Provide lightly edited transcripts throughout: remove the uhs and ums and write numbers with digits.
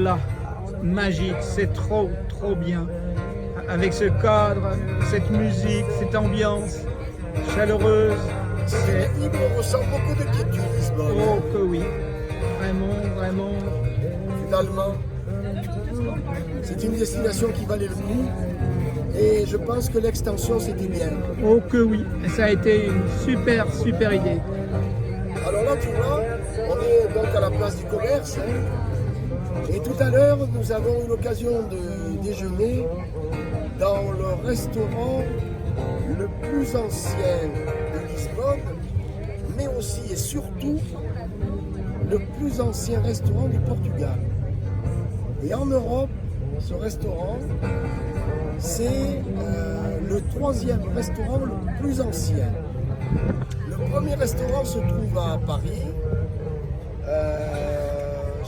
là, magique, c'est trop bien. Avec ce cadre, cette musique, cette ambiance chaleureuse. On ressent beaucoup de quiétude, Lisbonne. Oh que oui, vraiment. Finalement, c'est une destination qui valait le coup. Et je pense que l'extension, c'était bien. Oh que oui, ça a été une super idée. Alors là, tu vois, on est donc à la place du commerce. Et tout à l'heure, nous avons eu l'occasion de déjeuner dans le restaurant le plus ancien de Lisbonne, mais aussi et surtout le plus ancien restaurant du Portugal. Et en Europe, ce restaurant, c'est le troisième restaurant le plus ancien. Le premier restaurant se trouve à Paris.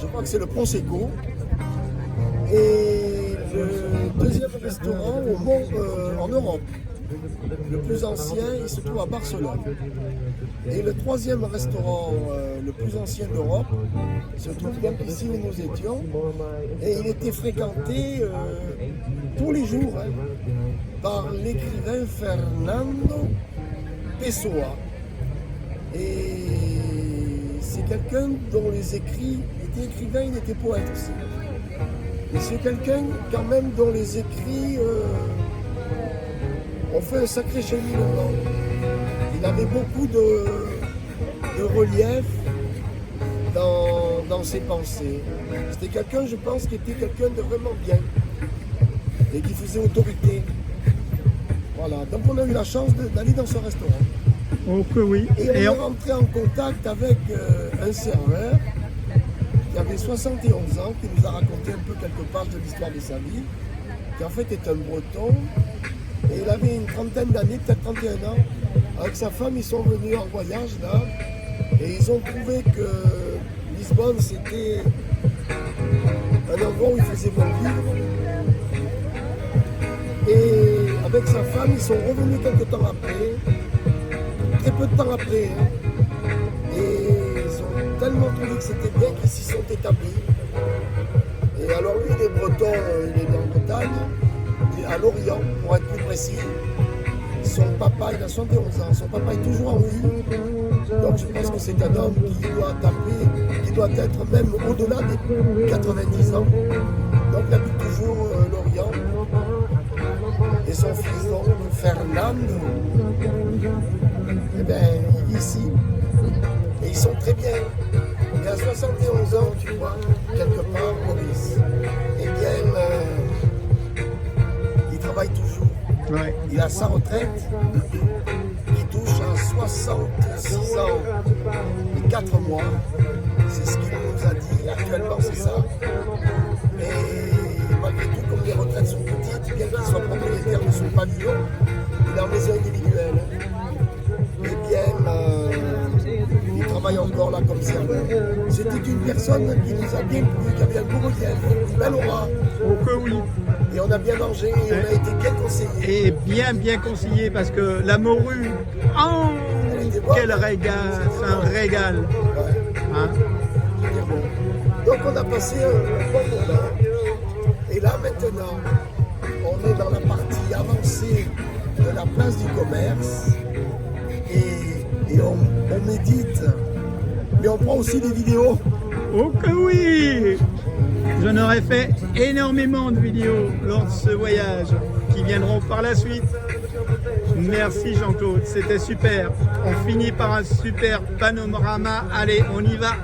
Je crois que c'est le Prosecco. Et le deuxième restaurant en Europe, le plus ancien, il se trouve à Barcelone. Et le troisième restaurant le plus ancien d'Europe se trouve donc ici où nous étions. Et il était fréquenté tous les jours par l'écrivain Fernando Pessoa. Et c'est quelqu'un dont les écrits, il était écrivain, il était poète aussi. Et c'est quelqu'un quand même dont les écrits ont fait un sacré cheminement. Il avait beaucoup de relief dans ses pensées. C'était quelqu'un, je pense, qui était quelqu'un de vraiment bien et qui faisait autorité. Voilà, donc on a eu la chance d'aller dans ce restaurant. Oh que oui. Et on est rentré en contact avec un serveur qui avait 71 ans, qui nous a raconté un peu quelques pages de l'histoire de sa vie, qui en fait est un Breton, et il avait une trentaine d'années, peut-être 31 ans. Avec sa femme, ils sont venus en voyage là, et ils ont trouvé que Lisbonne, c'était un endroit où il faisait bon vivre. Et avec sa femme, ils sont revenus quelques temps après, très peu de temps après, et ils ont tellement trouvé que c'était bien qu'ils s'y sont établis. Et alors lui, il est breton, il est en Bretagne, il est à Lorient, pour être plus précis. Son papa, il a 71 ans, son papa est toujours en vie. Donc je pense que c'est un homme qui doit taper, qui doit être même au-delà des 90 ans. Donc il habite toujours Lorient. Et son fils, donc, Fernando, eh bien, il vit ici. Et ils sont très bien. Et à 71 ans, tu vois, quelque part, Maurice, eh bien, il travaille toujours. Ouais. Il a sa retraite, il touche à 66 ans et 4 mois. C'est ce qu'il nous a dit. Actuellement, c'est ça. Et malgré tout, comme les retraites sont petites, bien qu'il soit propriétaire de son pavillon, il est en maison individuelle. Et bien, il travaille encore là comme serveur. C'était une personne qui nous a bien plu, qui avait un beau relief, une belle aura. Oh que oui. Et on a bien mangé, et on a été bien conseillé. Et bien conseillé parce que la morue, oh, quel régal, c'est un régal. Ouais. Hein? C'était bon. Donc on a passé un bon moment. Et là maintenant, on est dans la partie avancée de la place du commerce. Et on médite. Mais on prend aussi des vidéos. Oh que oui. J'en aurais fait énormément de vidéos lors de ce voyage qui viendront par la suite. Merci Jean-Claude, c'était super. On finit par un super panorama. Allez, on y va.